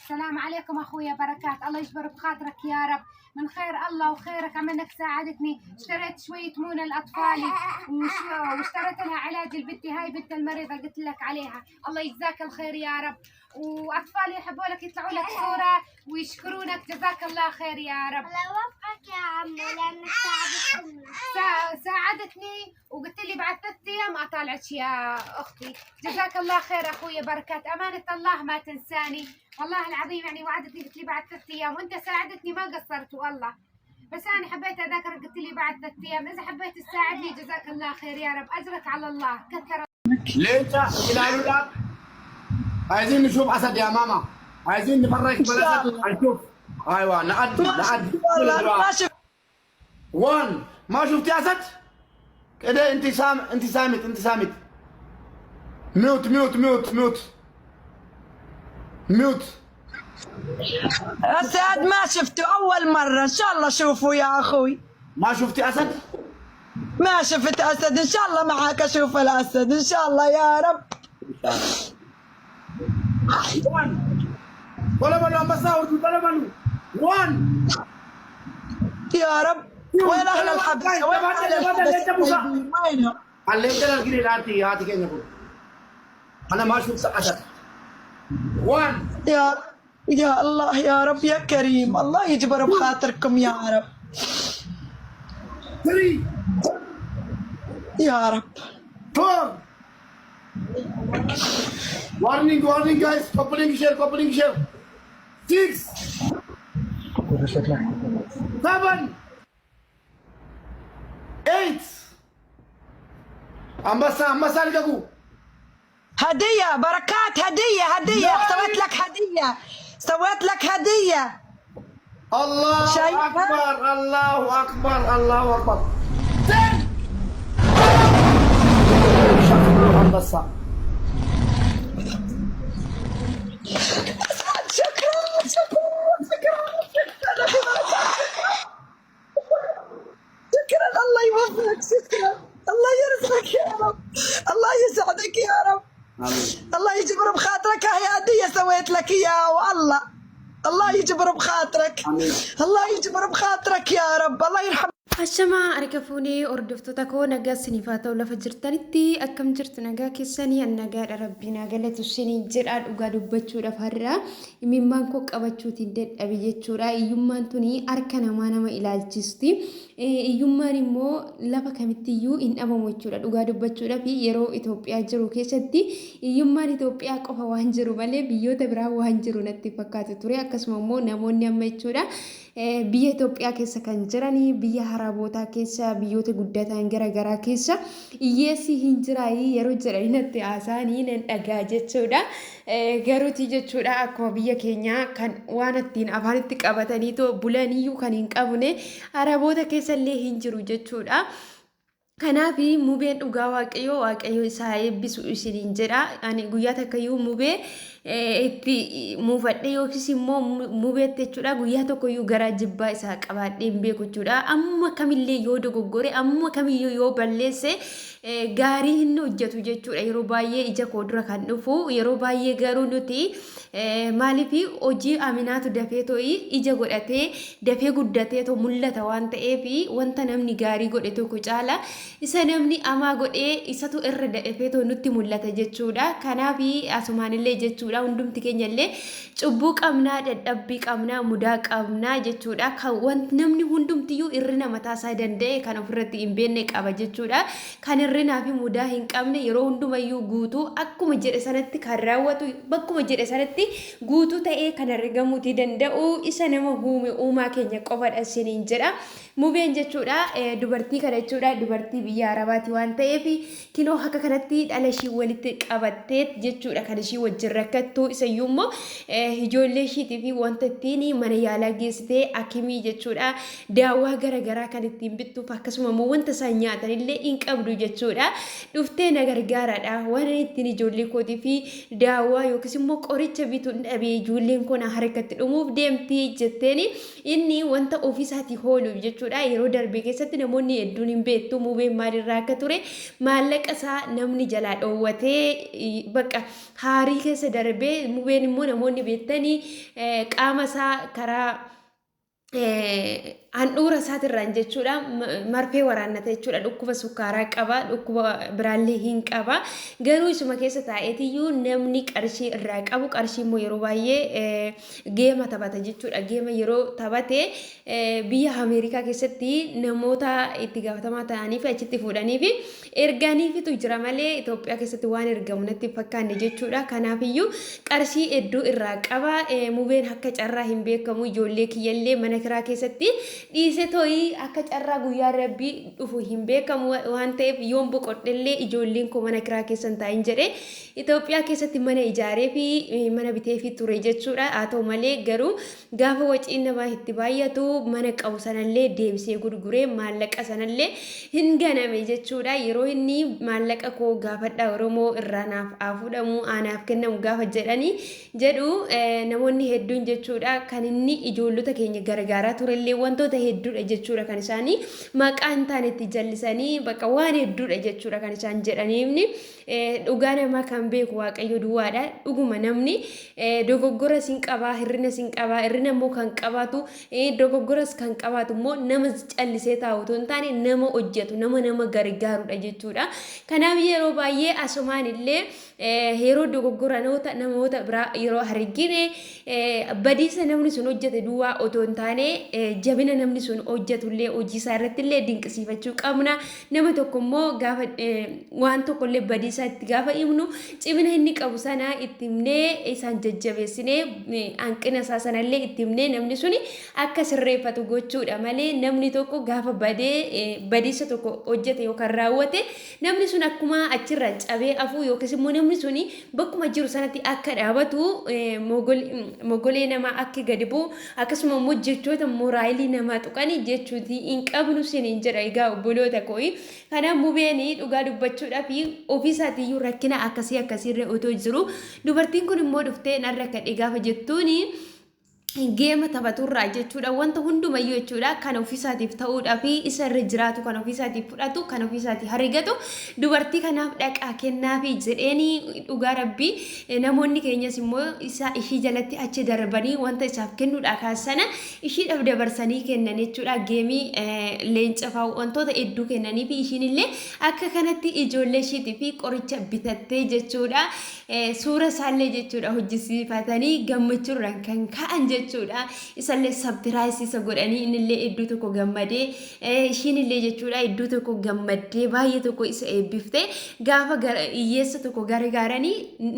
السلام عليكم أخويا بركات. الله يجبر بخاطرك يا رب، من خير الله وخيرك عمنك ساعدتني. اشتريت شوية مونة لأطفالي واشتريت لها علاج البنت هاي بنت المريضة قلت لك عليها. الله يجزاك الخير يا رب، وأطفالي يحبوا لك يطلعوا لك صورة ويشكرونك. جزاك الله خير يا رب. الله يوفقك يا عمو لأنك ساعدتني وقلت لي بعد 3 أيام أطالعك يا أختي. جزاك الله خير أخويا بركات، أمانة الله ما تنساني والله العظيم. يعني وعدتني قلت لي بعد 3 أيام وأنت ساعدتني ما قصرت والله، بس أنا حبيت أذاكر قلت لي بعد 3 أيام. إذا حبيت تساعدني جزاك الله خير يا رب، أجرك على الله كثر. ليه انت الى عايزين نشوف اسد يا ماما، عايزين نفرق بالاسد نشوف. ايوه نعدي ما شفت وان ما شفتي اسد كده. انت سامت ميوت ميوت ميوت ميوت ميوت. اسد ما شفته اول مره، ان شاء الله شوفوا يا اخوي. ما شفتي اسد؟ ما شفت اسد، ان شاء الله معاك اشوف الاسد ان شاء الله يا رب. وان طلبنا مساوي طلبنا وان يا رب. وين اهل الحبس؟ وين اهل الحبس؟ وينهم؟ علمتنا القريب هاتي كيف نقول. انا ما شفت اسد. وان يا الله يا رب يا كريم، الله يجبر بخاطركم يا رب. 3 يا رب. 4 warning guys, coupling share 6 7 8 أمبسا لقوا هدية بركات، هدية سويت لك هدية. الله شايفة؟ أكبر الله أكبر. أمبسا شكرا الله يوفقك، شكرا الله يرزقك يا رب، الله يسعدك يا رب. آمين. الله يجبر بخاطرك، هي هدية سويت لك اياها والله. الله يجبر بخاطرك، الله يجبر بخاطرك يا رب، الله يرحم. Ashamaa arga fuunee hordoftoota koo nagaa sinifaa ta'u lafa jirtanitti akkam jirtu nagaa keessanii nagaadha rabbiin galatu isinii jedha. Dhugaa dubbachuudhaaf har'a imimmaan koo qabachuutiin dadhabe jechuudha. Iyyummaan tuni harka nama ilaalchisti. Iyyummaan immoo lafa kamittiyyuu hin dhabamu jechuudha. Dhugaa dubbachuudhaaf yeroo Itoophiyaa jiru keessatti iyyummaan Itoophiyaa qofa waan jiru malee biyyoota biraa waan jiru natti fakkaatu ture. Akkasuma immoo namoonni amma jechuudha biyya Itoophiyaa keessa kan jiranii biyya haraboota keessa biyyoota guddatan garaa keessa hiyyeessi hin jiraayi yeroo jedhanii natti haasa'anii nan dhagaa jechuudha. Garuuti jechuudha akkuma biyya keenya kan waan ittiin afaanitti qabatanii too bulaniyyuu kan hin qabne haraboota keessa illee hin jiru jechuudha. Kanaaf mubeen dhugaa waaqayyo isaa eebbisu isiniin jedha. Ani guyyaa takkayyuu mubee itti muufadhe yookiis immoo mubeetti jechuudha. Guyyaa tokkoyyuu gara jibbaa isaa qabaadhee hin beeku jechuudha. Amma kamillee yoo dogoggore, amma kamiyyuu yoo balleesse gaarii hin hojjetu jechuudha. Yeroo baay'ee ija koo dura kan dhufu, yeroo baay'ee garuu nuti maaliif hojii aminaatu dafee to'i ija godhatee dafee guddatee to mul'ata waan ta'eef wanta namni gaarii godhe tokko caala isa namni amaa godhee isatu irra dafee to nutti mul'ata jechuudha. Kanaaf asumaanillee jechuudha hundumti keenya illee cubbuu qabnaa, dadhabbii qabnaa, mudaa qabnaa jechuudha. Kan wanti namni hundumtiyyuu irrina mataasaa danda'e kan ofirratti hin beekne qaba jechuudha. Kan irrinaa fi mudaa hin qabne yeroo hundumayyuu guutuu akkuma jedhe sanatti kan raawwatu bakkuma jedhe sanatti guutuu ta'ee kan argamuutii danda'u isa nama uumaa keenya qofadha isiniin jedha. Mubeen jechuudha dubartii kana jechuudha, dubartii biyya Arabaati waan ta'eef kiloo akka kanatti dhala ishii walitti qabattee jechuudha kan ishii wajjin rakkattu. Isayyuu immoo ijoollee ishiitii fi wanta ittiin mana yaalaa geessitee akimii jechuudha daawwaa garaagaraa kan ittiin bittuuf akkasuma immoo wanta isaan nyaatan illee hin qabdu jechuudha. Dhuftee na gargaaradha waan ittiin ijoollee kootii fi daawwaa yookiis immoo qoricha bituun dhabee ijoolleen kun harkatti dhumuuf deemti jetteeni inni wanta ofiisaatii hooluuf jechuudha. Yeroo darbee keessatti namoonni hedduun hin beektu mubeen maalirraa akka ture maallaqa isaa namni jalaa dhoowwatee bakka haarii keessa darbe darbee mubeen immoo namoonni beektanii qaama isaa karaa handhuura isaatirraan jechuudha marfee waraannata jechuudha dhukkuba sukkaaraa qaba dhukkuba biraallee hin qaba garuu isuma keessa taa'eetiyyuu namni qarshii irraa qabu qarshii immoo yeroo baay'ee geema taphata jechuudha geema yeroo taphate biyya Ameerikaa keessatti namoota itti gaafatamaa ta'aniif achitti fuudhaniif erganiifitu jira malee Itoophiyaa keessatti waan ergamu natti fakkaanne jechuudha kanaafiyyuu qarshii hedduu irraa qaba mubeen akka carraa hin beekamu ijoollee kiyyallee mana kiraa keessatti dhiise to'ii akka carraa guyyaa rabbii dhufu hin beekamu waan ta'eef yoon boqodhellee ijoolleen koo mana kiraa keessan taa'in jedhee Itoophiyaa keessatti mana ijaaree fi mana bitee fi ture jechuudha haa ta'u malee garuu gaafa waciin namaa itti baay'atu mana qabu sanallee deebisee gurguree maallaqa sanallee hin ganame jechuudha yeroo inni maallaqa koo gaafadha Oromoo irraa naaf fuudhamu aanaaf kennamu gaafa jedhu namoonni hedduun jechuudha kan inni ijoollota keenya gargaaraa turellee wantoota hedduudha jechuudha kan isaanii maqaan ta'an itti jallisanii bakka waan hedduudha jechuudha kan isaan jedhaniifni dhugaa namaa kan beeku waaqayyo duwwaadha dhuguma namni dogoggora sin qabaa hirrina sin qabaa hirrina immoo kan qabaatu dogoggoras kan qabaatu immoo nama callisee taa'utu hin taane nama hojjetu nama gargaarudha jechuudha kanaaf yeroo baay'ee asumaan illee yeroo dogoggora namoota biraa yeroo argine badiisa namni sun hojjete duwwaa otoo hin taane jabina namni sun hojjetullee hojii isaa irrattillee dinqisiifachuu qabna nama tokko immoo gaafa waan tokkollee badiisaa itti gaafa himnu cimina inni qabu sana itti himnee isaan jajjabeessinee hanqina isaa sanallee itti himnee namni suni akka sirreeffatu gochuudha malee namni tokko gaafa badiisa tokko hojjete yookaan raawwate namni sun akkuma achirra cabee afuu yookiis immoo namni suni bakkuma jiru sanatti akka dhaabatu mogolee namaa akka gadi bu'u akkasuma immoo jechoota moraayilii namaa tuqanii jechuuti hin qabnu siniin jedha egaa obboloota kooyi kanaaf mubeenii dhugaa dubbachuudhaaf ofiisaatiiyyuu rakkina akkasiirra otoo jiru dubartiin kun immoo dhuftee narra kadhe gaafa jettuuni geema taphaturraa jechuudha wanta hundumayyuu jechuudha kan ofiisaatiif ta'uudhaa fi isa irra jiraatu kan ofiisaatiif fudhatu kan ofiisaatiif harigatu dubartii kanaaf dhaqaa kennaafi jedheeni dhugaa rabbii namoonni keenyas immoo ishii jalatti achi darbanii wanta isaaf kennuudha kaasana ishiidhaaf dabarsanii kennan jechuudha geemii leenca fa'aa wantoota hedduu kennanii fi ishiin illee akka kanatti ijoollee ishiitii fi qoricha bitattee jechuudha suura isaallee jechuudha hojjisiifatanii gammachuurraan kan ka'an jechuudha isallee sabtiraayisiisa godhanii innillee iddoo tokko gammadee ishiinillee jechuudha iddoo tokko gammadee baay'ee tokko isa eebbiftee gaafa hiyyeessa tokko gargaaranii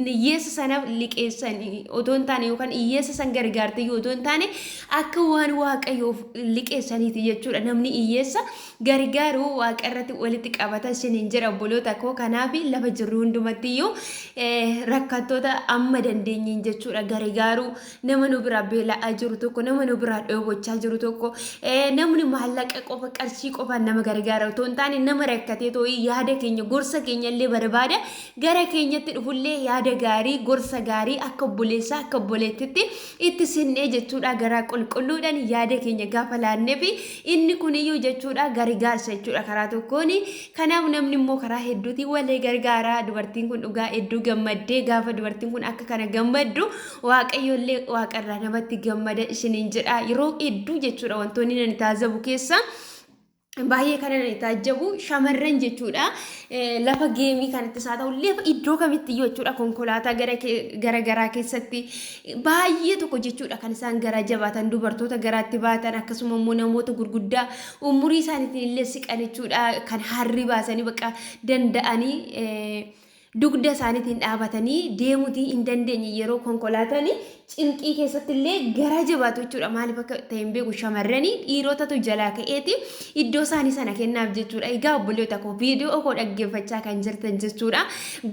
hiyyeessa sana liqeessanii otoo hin taane yookaan hiyyeessa san gargaartee otoo hin taane akka waan waaqayyoof liqeessaniiti jechuudha namni hiyyeessa gargaaruu waaqa irratti walitti qabata isiniin jira obboloota koo kanaaf lafa jirru hundumattiyyuu rakkattoota amma dandeenyiin jechuudha gargaaruu nama nu biraa beela'aa jiru tokko nama nu biraa dhoobochaa jiru tokko namni maallaqa qofa qarshii qofaan nama gargaara otoo hin taane nama rakkatee too'ii yaada keenya gorsa keenya illee barbaada gara keenyatti dhufullee yaada gaarii gorsa gaarii akka obboleessaa akka obboleettitti itti sinnee jechuudha garaa qulqulluudhaan yaada keenya gaafa laannee fi inni kuniyyuu jechuudha gargaarsa jechuudha karaa tokkoon kanaaf namni immoo karaa hedduutiin walii gargaaraa dubartiin kun dhugaa hedduu gammaddee gaafa dubartiin kun akka kana gammaddu waaqayyollee waaqarraa namatti gammada isiniin jedha yeroo hedduu jechuudha wantoonni nan taazabu keessa baay'ee kana nan taajjabu shamarran jechuudha lafa geemii kanatti isaa ta'u lafa iddoo kamitti jechuudha konkolaataa gara keessatti baay'ee tokko jechuudha kan isaan gara jabaatan dubartoota garaatti baatan akkasuma immoo namoota gurguddaa umurii isaaniitiin illee siqan jechuudha kan harri baasanii bakka danda'anii dugda isaaniitiin dhaabatanii deemuutii hin dandeenye yeroo konkolaatanii cinqii keessatti illee gara jabaatu jechuudha maaliif akka ta'een beeku shamarranii dhiirotatu jalaa ka'eeti iddoo isaanii sana kennaaf jechuudha egaa obboloota koo viidiyoo koo dhaggeeffachaa kan jirtan jechuudha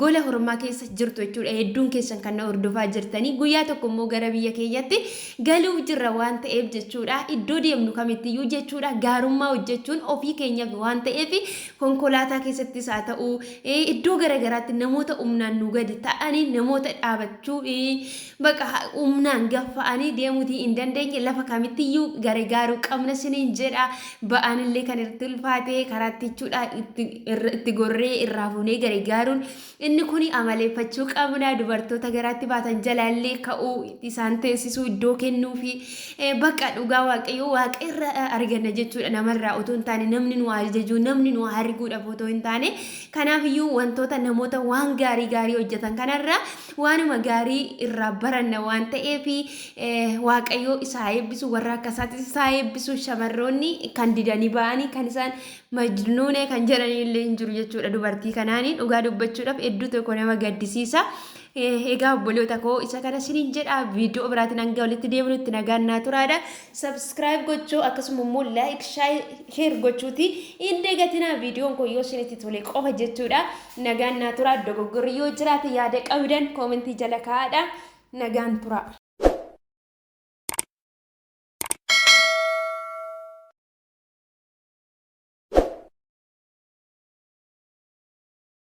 gola hormaa keessa jirtu jechuudha hedduun keessan kan na hordofaa jirtanii guyyaa tokko immoo gara biyya keenyatti galuuf jirra waan ta'eef jechuudha iddoo deemnu kamittiyyuu jechuudha gaarummaa hojjechuun ofii keenyaaf waan ta'eef konkolaataa keessattis haa ta'u iddoo garagaraatti namoota umnaan nu gadi ta'anii namoota dhaabachuu baqa umnaan gaffa'anii deemuutii hin dandeenye lafa kamittiyyuu gargaaruu qabna siniin jedha ba'anillee kan irratti ulfaatee karaatti jechuudha itti gorree irraa fuunee gargaaruun inni kuni amaleeffachuu qabna dubartoota garaatti baatan jalaallee ka'uu isaan teessisuu iddoo kennuu fi baqa dhugaa waaqayyoo waaqa irra arganna jechuudha namarraa otoo hin taane namni nu ajajuu namni nu harguudhaaf otoo hin taane kanaaf iyyuu wantoota namoota waan gaarii hojjetan kanarraa waanuma gaarii irraa baranna waan ta'eef waaqayyoo isaa eebbisu warra akkasaatis isaa eebbisu shamarroonni kan didanii ba'anii kan isaan majnuune kan jedhanillee hin jiru jechuudha dubartii kanaanii dhugaa dubbachuudhaaf hedduu tokko nama gaddisiisa. Egaa obboloota koo isa kana siniin jedha viidiyoo biraatiin hanga walitti deebinutti nagaan naa turaadha subscribe gochuu akkasuma immoo like share gochuuti hin dagatinaa viidiyoon koo yoo isinitti tole qofa jechuudha nagaan naa turaa dogoggorri yoo jiraate yaada qabdan koomentii jala kaa'adha nagaan tura.